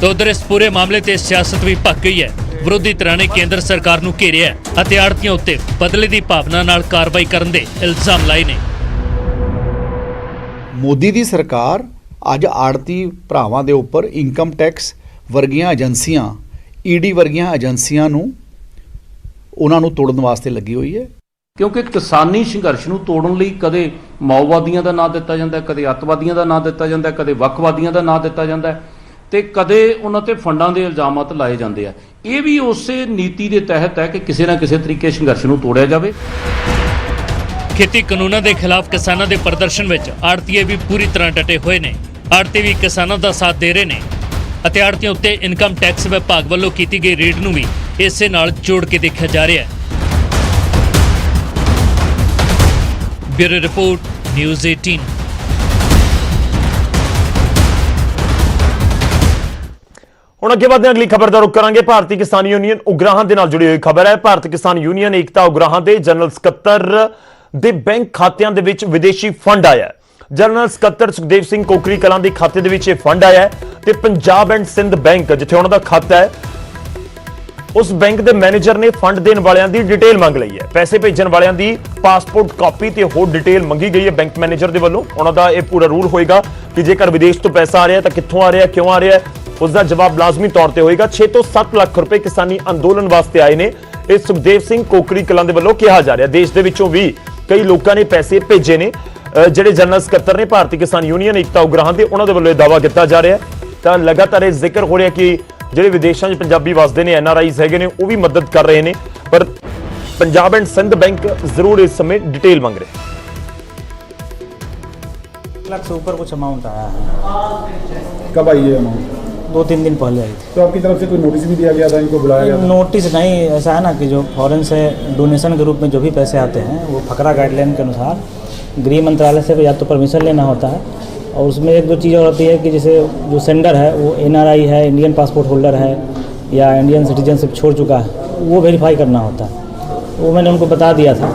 ਤਾਂ ਉਧਰ ਇਸ ਪੂਰੇ ਮਾਮਲੇ ਤੇ ਸਿਆਸਤ ਵੀ ਭੱਕ ਗਈ ਹੈ। ਵਿਰੋਧੀ ਧਿਰਾਂ ਨੇ ਕੇਂਦਰ ਸਰਕਾਰ ਨੂੰ ਘੇਰਿਆ ਹੈ ਅਤੇ ਆੜਤੀਆਂ ਉੱਤੇ ਬਦਲੇ ਦੀ ਭਾਵਨਾ ਨਾਲ ਕਾਰਵਾਈ ਕਰਨ ਦੇ ਇਲਜ਼ਾਮ ਲਾਏ ਨੇ। ਮੋਦੀ ਦੀ ਸਰਕਾਰ ਅੱਜ ਆੜਤੀ ਭਰਾਵਾਂ ਦੇ ਉੱਪਰ ਇਨਕਮ ਟੈਕਸ ਵਰਗੀਆਂ ਏਜੰਸੀਆਂ, ਈਡੀ ਵਰਗੀਆਂ ਏਜੰਸੀਆਂ ਨੂੰ ਉਹਨਾਂ ਨੂੰ ਤੋੜਨ ਵਾਸਤੇ ਲੱਗੀ ਹੋਈ ਹੈ। ਕਿਉਂਕਿ ਕਿਸਾਨੀ ਸੰਘਰਸ਼ ਨੂੰ ਤੋੜਨ ਲਈ ਕਦੇ ਮਾਓਵਾਦੀਆਂ ਦਾ ਨਾਂ ਦਿੱਤਾ ਜਾਂਦਾ, ਕਦੇ ਅੱਤਵਾਦੀਆਂ ਦਾ ਨਾਂ ਦਿੱਤਾ ਜਾਂਦਾ, ਕਦੇ ਵੱਖਵਾਦੀਆਂ ਦਾ ਨਾਂ ਦਿੱਤਾ ਜਾਂਦਾ ਤੇ ਕਦੇ ਉਹਨਾਂ ਤੇ ਫੰਡਾਂ ਦੇ ਇਲਜ਼ਾਮਾਤ ਲਾਏ ਜਾਂਦੇ ਆ। ਇਹ ਵੀ ਉਸੇ ਨੀਤੀ ਦੇ ਤਹਿਤ ਹੈ ਕਿ ਕਿਸੇ ਨਾ ਕਿਸੇ ਤਰੀਕੇ ਸੰਘਰਸ਼ ਨੂੰ ਤੋੜਿਆ ਜਾਵੇ। ਖੇਤੀ ਕਾਨੂੰਨਾਂ ਦੇ ਖਿਲਾਫ ਕਿਸਾਨਾਂ ਦੇ ਪ੍ਰਦਰਸ਼ਨ ਵਿੱਚ ਆੜਤੀਏ ਵੀ ਪੂਰੀ ਤਰ੍ਹਾਂ ਡਟੇ ਹੋਏ ਨੇ। ਆੜਤੀ ਵੀ ਕਿਸਾਨਾਂ ਦਾ ਸਾਥ ਦੇ ਰਹੇ ਨੇ ਅਤੇ ਆੜਤੀਆਂ ਉੱਤੇ ਇਨਕਮ ਟੈਕਸ ਵਿਭਾਗ ਵੱਲੋਂ ਕੀਤੀ ਗਈ ਰੇਡ ਨੂੰ ਵੀ ਇਸੇ ਨਾਲ ਜੋੜ ਕੇ ਦੇਖਿਆ ਜਾ ਰਿਹਾ ਹੈ। Bureau report, news 18। ਹੁਣ ਅੱਗੇ ਵਧਦੇ ਅਗਲੀ ਖਬਰ ਦਾ ਰੁਖ ਕਰਾਂਗੇ। ਭਾਰਤੀ ਕਿਸਾਨ ਯੂਨੀਅਨ ਉਗਰਾਹਾਂ ਦੇ ਨਾਲ ਜੁੜੀ ਹੋਈ ਖਬਰ ਹੈ। ਭਾਰਤੀ ਕਿਸਾਨ ਯੂਨੀਅਨ ਏਕਤਾ ਉਗਰਾਹਾਂ ਦੇ ਜਨਰਲ ਸਕੱਤਰ ਦੇ ਬੈਂਕ ਖਾਤਿਆਂ ਦੇ ਵਿੱਚ ਵਿਦੇਸ਼ੀ ਫੰਡ ਆਇਆ ਹੈ। ਜਨਰਲ ਸਕੱਤਰ ਸੁਖਦੇਵ ਸਿੰਘ ਕੋਕਰੀ ਕਲਾਂ ਦੇ ਖਾਤੇ ਦੇ ਵਿੱਚ ਇਹ ਫੰਡ ਆਇਆ ਹੈ ਤੇ ਪੰਜਾਬ ਐਂਡ ਸਿੰਧ ਬੈਂਕ ਜਿੱਥੇ ਉਹਨਾਂ ਦਾ ਖਾਤਾ ਹੈ ਉਸ ਬੈਂਕ ਦੇ ਮੈਨੇਜਰ ਨੇ ਫੰਡ ਦੇਣ ਵਾਲਿਆਂ ਦੀ ਡਿਟੇਲ ਮੰਗ ਲਈ ਹੈ। ਪੈਸੇ ਭੇਜਣ ਵਾਲਿਆਂ ਦੀ ਪਾਸਪੋਰਟ ਕਾਪੀ ਤੇ ਹੋਰ ਡਿਟੇਲ ਮੰਗੀ ਗਈ ਹੈ ਬੈਂਕ ਮੈਨੇਜਰ ਦੇ ਵੱਲੋਂ। ਉਹਨਾਂ ਦਾ ਇਹ ਪੂਰਾ ਰੂਲ ਹੋਏਗਾ ਕਿ ਜੇਕਰ ਵਿਦੇਸ਼ ਤੋਂ ਪੈਸਾ ਆ ਰਿਹਾ ਤਾਂ ਕਿੱਥੋਂ ਆ ਰਿਹਾ, ਕਿਉਂ ਆ ਰਿਹਾ, ਉਸ ਦਾ ਜਵਾਬ ਲਾਜ਼ਮੀ ਤੌਰ ਤੇ ਹੋਏਗਾ। 6 ਤੋਂ 7 ਲੱਖ ਰੁਪਏ ਕਿਸਾਨੀ ਅੰਦੋਲਨ ਵਾਸਤੇ ਆਏ ਨੇ, ਇਹ ਸੁਖਦੇਵ ਸਿੰਘ ਕੋਕਰੀ ਕਲਾਂ ਦੇ ਵੱਲੋਂ ਕਿਹਾ ਜਾ ਰਿਹਾ। ਦੇਸ਼ ਦੇ ਵਿੱਚੋਂ ਵੀ ਕਈ ਲੋਕਾਂ ਨੇ ਪੈਸੇ ਭੇਜੇ ਨੇ। ਜਿਹੜੇ ਜਨਰਲ ਸਕੱਤਰ ਨੇ ਭਾਰਤੀ ਕਿਸਾਨ ਯੂਨੀਅਨ ਏਕਤਾ ਉਗਰਾਹਾਂ ਦੇ, ਉਹਨਾਂ ਦੇ ਵੱਲੋਂ ਇਹ ਦਾਅਵਾ ਕੀਤਾ ਜਾ ਰਿਹਾ ਤਾਂ ਲਗਾਤਾਰ ਇਹ ਜ਼ਿਕਰ ਹੋ ਰਿਹਾ ਕਿ ਜਿਹੜੇ ਵਿਦੇਸ਼ਾਂ 'ਚ ਪੰਜਾਬੀ ਵਸਦੇ ਨੇ, NRIs ਹੈਗੇ ਨੇ, ਉਹ ਵੀ ਮਦਦ ਕਰ ਰਹੇ ਨੇ। ਪਰ ਪੰਜਾਬ ਐਂਡ ਸਿੰਧ ਬੈਂਕ ਜ਼ਰੂਰ ਇਸ ਸਮੇਂ डिटेल मांग रहे हैं। 1 लाख से ऊपर कुछ अमाउंट आया है। कब आई ये अमाउंट? 2-3 दिन पहले आई थी। तो आपकी तरफ से कोई नोटिस भी दिया गया था, इनको बुलाया गया था? नोटिस नहीं, ऐसा है ना कि जो फॉरेन से डोनेशन के रूप में जो भी पैसे आते हैं वो फकरा गाइडलाइन के अनुसार गृह मंत्रालय से या तो परमिशन लेना होता है, और उसमें 1-2 चीज़ और होती है कि जैसे जो सेंडर है वो NRI है, इंडियन पासपोर्ट होल्डर है या इंडियन सिटीजनशिप छोड़ चुका है, वो वेरीफाई करना होता है। वो मैंने उनको बता दिया था,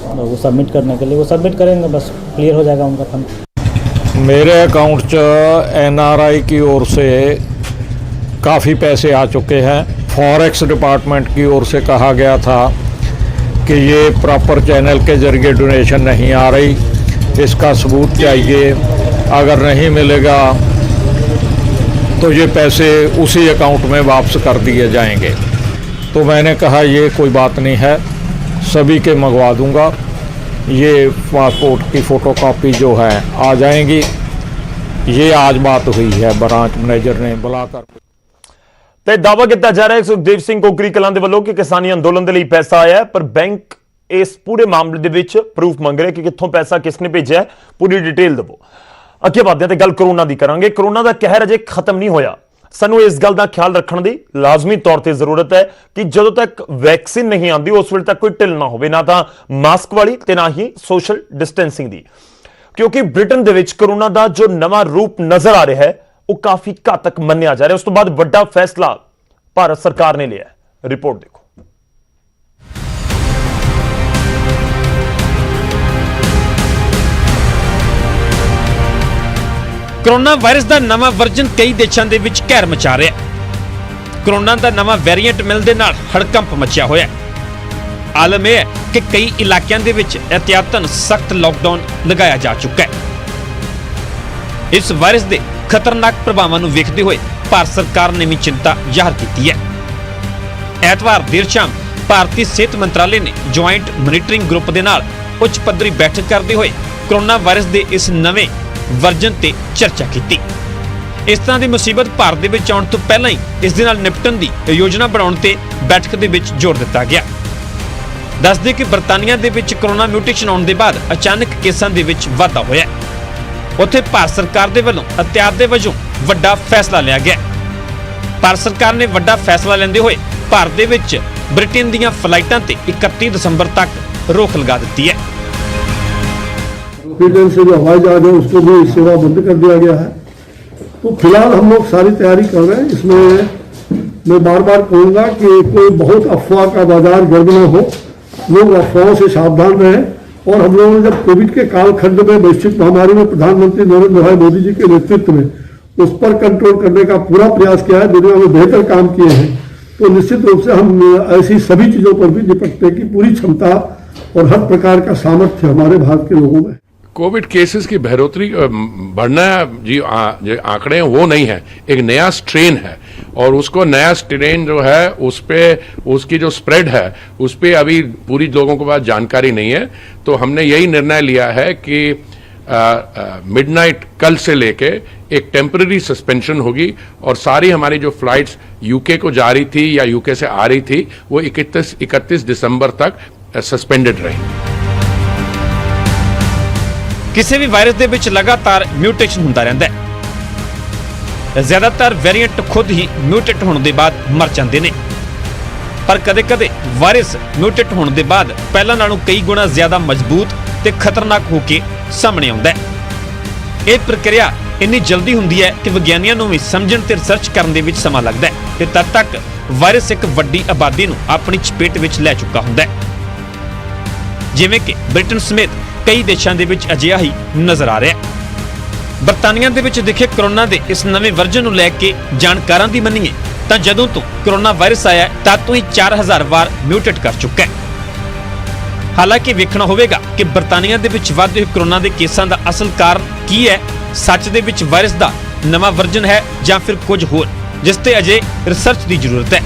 तो वो सबमिट करने के लिए वो सबमिट करेंगे, बस क्लियर हो जाएगा उनका फंड। मेरे अकाउंट च NRI की ओर से काफ़ी पैसे आ चुके हैं। फॉरेक्स डिपार्टमेंट की ओर से कहा गया था कि ये प्रॉपर चैनल के जरिए डोनेशन नहीं आ रही, इसका सबूत चाहिए। अगर नहीं मिलेगा तो ये पैसे उसी अकाउंट में वापस कर दिए जाएंगे। तो मैंने कहा ये कोई बात नहीं है, सभी के मंगवा दूंगा। ये पासपोर्ट की फ़ोटोकॉपी जो है आ जाएंगी। ये आज बात हुई है ब्रांच मैनेजर ने बुलाकर। ਤੇ ਦਾਅਵਾ ਕੀਤਾ ਜਾ ਰਿਹਾ ਹੈ ਸੁਖਦੇਵ ਸਿੰਘ ਕੋਕਰੀ ਕਲਾਂ ਦੇ ਵੱਲੋਂ ਕਿ ਕਿਸਾਨੀ ਅੰਦੋਲਨ ਦੇ ਲਈ ਪੈਸਾ ਆਇਆ ਹੈ, ਪਰ ਬੈਂਕ ਇਸ ਪੂਰੇ ਮਾਮਲੇ ਦੇ ਵਿੱਚ ਪ੍ਰੂਫ ਮੰਗ ਰਿਹਾ ਕਿ ਕਿੱਥੋਂ ਪੈਸਾ ਕਿਸਨੇ ਭੇਜਿਆ ਹੈ, ਪੂਰੀ ਡਿਟੇਲ ਦਿਵੋ। ਅੱਗੇ ਵਧਦੇ ਹਾਂ ਤੇ ਗੱਲ ਕਰੋਨਾ ਦੀ ਕਰਾਂਗੇ। ਕਰੋਨਾ ਦਾ ਕਹਿਰ ਅਜੇ ਖਤਮ ਨਹੀਂ ਹੋਇਆ। ਸਾਨੂੰ ਇਸ ਗੱਲ ਦਾ ਖਿਆਲ ਰੱਖਣ ਦੀ ਲਾਜ਼ਮੀ ਤੌਰ ਤੇ ਜ਼ਰੂਰਤ ਹੈ ਕਿ ਜਦੋਂ ਤੱਕ ਵੈਕਸੀਨ ਨਹੀਂ ਆਉਂਦੀ ਉਸ ਵੇਲੇ ਤੱਕ ਕੋਈ ਢਿੱਲ ਨਾ ਹੋਵੇ, ਨਾ ਤਾਂ ਮਾਸਕ ਵਾਲੀ ਤੇ ਨਾ ਹੀ ਸੋਸ਼ਲ ਡਿਸਟੈਂਸਿੰਗ ਦੀ, ਕਿਉਂਕਿ ਬ੍ਰਿਟਨ ਦੇ ਵਿੱਚ ਕਰੋਨਾ ਦਾ ਜੋ ਨਵਾਂ ਰੂਪ ਨਜ਼ਰ ਆ ਰਿਹਾ ਹੈ ਉਹ ਕਾਫੀ ਘਾਤਕ ਮੰਨਿਆ ਜਾ ਰਿਹਾ। ਉਸ ਤੋਂ ਬਾਅਦ ਵੱਡਾ ਫੈਸਲਾ ਭਾਰਤ ਸਰਕਾਰ ਨੇ ਲਿਆ ਹੈ। ਰਿਪੋਰਟ ਦੇਖੋ। ਕੋਰੋਨਾ ਵਾਇਰਸ ਦਾ ਨਵਾਂ ਵਰਜਨ ਕਈ ਦੇਸ਼ਾਂ ਦੇ ਵਿੱਚ ਕਹਿਰ ਮਚਾ ਰਿਹਾ ਹੈ। ਕੋਰੋਨਾ ਦਾ ਨਵਾਂ ਵੇਰੀਐਂਟ ਮਿਲਣ ਦੇ ਨਾਲ ਹੜਕੰਪ ਮਚਿਆ ਹੋਇਆ ਹੈ। ਆਲਮ ਇਹ ਹੈ ਕਿ ਕਈ ਇਲਾਕਿਆਂ ਦੇ ਵਿੱਚ ਇਹਤਿਆਤਨ ਸਖਤ ਲੋਕਡਾਊਨ ਲਗਾਇਆ ਜਾ ਚੁੱਕਾ ਹੈ। ਇਸ ਵਾਇਰਸ ਦੇ ਖਤਰਨਾਕ ਪ੍ਰਭਾਵਾਂ ਨੂੰ ਵੇਖਦੇ ਹੋਏ ਭਾਰਤ ਸਰਕਾਰ ਨੇ ਵੀ ਚਿੰਤਾ ਜ਼ਾਹਰ ਕੀਤੀ ਹੈ। ਐਤਵਾਰ ਦੇਰ ਸ਼ਾਮ ਭਾਰਤੀ ਸਿਹਤ ਮੰਤਰਾਲੇ ਨੇ ਜੁਆਇੰਟ ਮੋਨੀਟਰਿੰਗ ਗਰੁੱਪ ਦੇ ਨਾਲ ਉੱਚ ਪੱਧਰੀ ਬੈਠਕ ਕਰਦੇ ਹੋਏ ਕੋਰੋਨਾ ਵਾਇਰਸ ਦੇ ਇਸ ਨਵੇਂ ਵਰਜਨ ਤੇ ਚਰਚਾ ਕੀਤੀ। ਇਸ ਤਰ੍ਹਾਂ ਦੀ ਮੁਸੀਬਤ ਭਾਰਤ ਦੇ ਵਿੱਚ ਆਉਣ ਤੋਂ ਪਹਿਲਾਂ ਹੀ ਇਸ ਦੇ ਨਾਲ ਨਿਪਟਣ ਦੀ ਯੋਜਨਾ ਬਣਾਉਣ ਤੇ ਬੈਠਕ ਦੇ ਵਿੱਚ ਜ਼ੋਰ ਦਿੱਤਾ ਗਿਆ। ਦੱਸਦੇ ਕਿ ਬਰਤਾਨੀਆ ਦੇ ਵਿੱਚ ਕੋਰੋਨਾ ਮਿਊਟੇਸ਼ਨ ਆਉਣ ਦੇ ਬਾਅਦ ਅਚਾਨਕ ਕੇਸਾਂ ਦੇ ਵਿੱਚ ਵਾਧਾ ਹੋਇਆ। ਉੱਥੇ ਭਾਰਤ ਸਰਕਾਰ ਦੇ ਵੱਲੋਂ ਅਹਤਿਆਤ ਦੇ ਵਜੋਂ ਵੱਡਾ ਫੈਸਲਾ ਲਿਆ ਗਿਆ। ਭਾਰਤ ਸਰਕਾਰ ਨੇ ਵੱਡਾ ਫੈਸਲਾ ਲੈਂਦੇ ਹੋਏ ਭਾਰਤ ਦੇ ਵਿੱਚ ਬ੍ਰਿਟੇਨ ਦੀਆਂ ਫਲਾਈਟਾਂ ਤੇ 31 ਦਸੰਬਰ तक रोक लगा दी है। ब्रिटेन से जो हवाई जहाज है उसको भी सेवा बंद कर दिया गया है। तो फिलहाल हम लोग सारी तैयारी कर रहे हैं। इसमें मैं बार बार कहूँगा कि कोई बहुत अफवाह का बाजार गर्द न हो, लोग अफवाहों से सावधान रहें। और हम लोगों ने जब कोविड के कालखंड में वैश्विक महामारी में प्रधानमंत्री नरेंद्र भाई मोदी जी के नेतृत्व में उस पर कंट्रोल करने का पूरा प्रयास किया है, दुनिया में बेहतर काम किए हैं। तो निश्चित रूप से हम ऐसी सभी चीज़ों पर भी निपटने की पूरी क्षमता और हर प्रकार का सामर्थ्य हमारे भारत के लोगों में। कोविड केसेस की बढ़ोतरी बढ़ना जी आंकड़े हैं वो नहीं है, एक नया स्ट्रेन है और उसको नया स्ट्रेन जो है उस पे उसकी जो स्प्रेड है उस पे अभी पूरी लोगों के पास जानकारी नहीं है। तो हमने यही निर्णय लिया है कि मिडनाइट कल से लेके एक टेम्पररी सस्पेंशन होगी और सारी हमारी जो फ्लाइट्स यूके को जा रही थी या यूके से आ रही थी वो 31 दिसंबर तक सस्पेंडेड रही। ਕਿਸੇ ਵੀ ਵਾਇਰਸ ਦੇ ਵਿੱਚ ਲਗਾਤਾਰ ਮਿਊਟੇਸ਼ਨ ਹੁੰਦਾ ਰਹਿੰਦਾ ਹੈ। ਜ਼ਿਆਦਾਤਰ ਵੇਰੀਐਂਟ ਖੁਦ ਹੀ ਮਿਊਟੇਟ ਹੋਣ ਦੇ ਬਾਅਦ ਮਰ ਜਾਂਦੇ ਨੇ, ਪਰ ਕਦੇ-ਕਦੇ ਵਾਇਰਸ ਮਿਊਟੇਟ ਹੋਣ ਦੇ ਬਾਅਦ ਪਹਿਲਾਂ ਨਾਲੋਂ ਕਈ ਗੁਣਾ ਜ਼ਿਆਦਾ ਮਜ਼ਬੂਤ ਤੇ ਖਤਰਨਾਕ ਹੋ ਕੇ ਸਾਹਮਣੇ ਆਉਂਦਾ ਹੈ। ਇਹ ਪ੍ਰਕਿਰਿਆ ਇੰਨੀ ਜਲਦੀ ਹੁੰਦੀ ਹੈ ਕਿ ਵਿਗਿਆਨੀਆਂ ਨੂੰ ਵੀ ਸਮਝਣ ਤੇ ਰਿਸਰਚ ਕਰਨ ਦੇ ਵਿੱਚ ਸਮਾਂ ਲੱਗਦਾ ਹੈ ਤੇ ਤਦ ਤੱਕ ਵਾਇਰਸ ਇੱਕ ਵੱਡੀ ਆਬਾਦੀ ਨੂੰ ਆਪਣੀ ਚਪੇਟ ਵਿੱਚ ਲੈ ਚੁੱਕਾ ਹੁੰਦਾ ਹੈ। ਜਿਵੇਂ ਕਿ ਬ੍ਰਿਟਨ ਸਮੇਤ ਕਈ ਦੇਸ਼ਾਂ ਦੇ ਵਿੱਚ ਅਜਿਹਾ ਹੀ ਨਜ਼ਰ ਆ ਰਿਹਾ ਹੈ। ਬਰਤਾਨੀਆ ਦੇ ਵਿੱਚ ਦਿਖੇ ਕਰੋਨਾ ਦੇ ਇਸ ਨਵੇਂ ਵਰਜਨ ਨੂੰ ਲੈ ਕੇ ਜਾਣਕਾਰਾਂ ਦੀ ਮੰਨੀਏ ਤਾਂ ਜਦੋਂ ਤੋਂ ਕਰੋਨਾ ਵਾਇਰਸ ਆਇਆ ਤਦ ਤੋਂ ਹੀ 4000 ਵਾਰ ਮਿਊਟੇਟ ਕਰ ਚੁੱਕਾ ਹੈ। ਹਾਲਾਂਕਿ ਵੇਖਣਾ ਹੋਵੇਗਾ ਕਿ ਬਰਤਾਨੀਆ ਦੇ ਵਿੱਚ ਵੱਧ ਰਹੇ ਕਰੋਨਾ ਦੇ ਕੇਸਾਂ ਦਾ ਅਸਲ ਕਾਰਨ ਕੀ ਹੈ। ਸੱਚ ਦੇ ਵਿੱਚ ਵਾਇਰਸ ਦਾ ਨਵਾਂ ਵਰਜਨ ਹੈ ਜਾਂ ਫਿਰ ਕੁਝ ਹੋਰ, ਜਿਸ ਤੇ ਅਜੇ ਰਿਸਰਚ ਦੀ ਜ਼ਰੂਰਤ ਹੈ।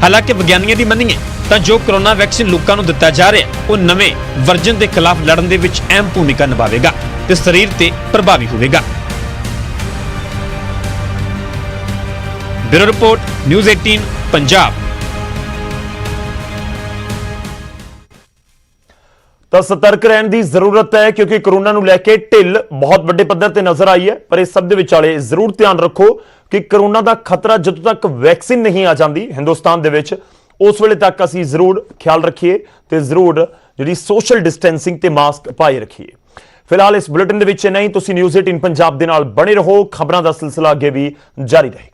ਹਾਲਾਂਕਿ ਵਿਗਿਆਨੀਆਂ ਦੀ ਮੰਨੀਏ ਤਾਂ ਜੋ ਕਰੋਨਾ ਵੈਕਸੀਨ ਲੋਕਾਂ ਨੂੰ ਦਿੱਤਾ ਜਾ ਰਿਹਾ ਉਹ ਨਵੇਂ ਵਰਜਨ ਦੇ ਖਿਲਾਫ ਲੜਨ ਦੇ ਵਿੱਚ ਅਹਿਮ ਭੂਮਿਕਾ ਨਿਭਾਵੇਗਾ ਤੇ ਸਰੀਰ ਤੇ ਪ੍ਰਭਾਵੀ ਹੋਵੇਗਾ। Bureau report, news 18 Punjab. ਤਾਂ ਸਤਰਕ ਰਹਿਣ ਦੀ ਜ਼ਰੂਰਤ ਹੈ ਕਿਉਂਕਿ ਕਰੋਨਾ ਨੂੰ ਲੈ ਕੇ ਢਿੱਲ ਬਹੁਤ ਵੱਡੇ ਪੱਧਰ ਤੇ ਨਜ਼ਰ ਆਈ ਹੈ। ਪਰ ਇਸ ਸਭ ਦੇ ਵਿਚਾਲੇ ਜ਼ਰੂਰ ਧਿਆਨ ਰੱਖੋ ਕਿ ਕਰੋਨਾ ਦਾ ਖਤਰਾ ਜਦੋਂ ਤੱਕ ਵੈਕਸੀਨ ਨਹੀਂ ਆ ਜਾਂਦੀ ਹਿੰਦੁਸਤਾਨ ਦੇ ਵਿੱਚ, ਉਸ ਵੇਲੇ ਤੱਕ ਅਸੀਂ ਜ਼ਰੂਰ ਖਿਆਲ ਰੱਖੀਏ ਤੇ ਜ਼ਰੂਰ ਜਿਹੜੀ ਸੋਸ਼ਲ ਡਿਸਟੈਂਸਿੰਗ ਤੇ ਮਾਸਕ ਪਾਏ ਰੱਖੀਏ। ਫਿਲਹਾਲ ਇਸ ਬੁਲੇਟਿਨ ਦੇ ਵਿੱਚ ਨਹੀਂ, ਤੁਸੀਂ ਨਿਊਜ਼ 18 ਪੰਜਾਬ ਦੇ ਨਾਲ ਬਣੇ ਰਹੋ। ਖਬਰਾਂ ਦਾ ਸਿਲਸਿਲਾ ਅੱਗੇ ਵੀ ਜਾਰੀ ਰਹੇ।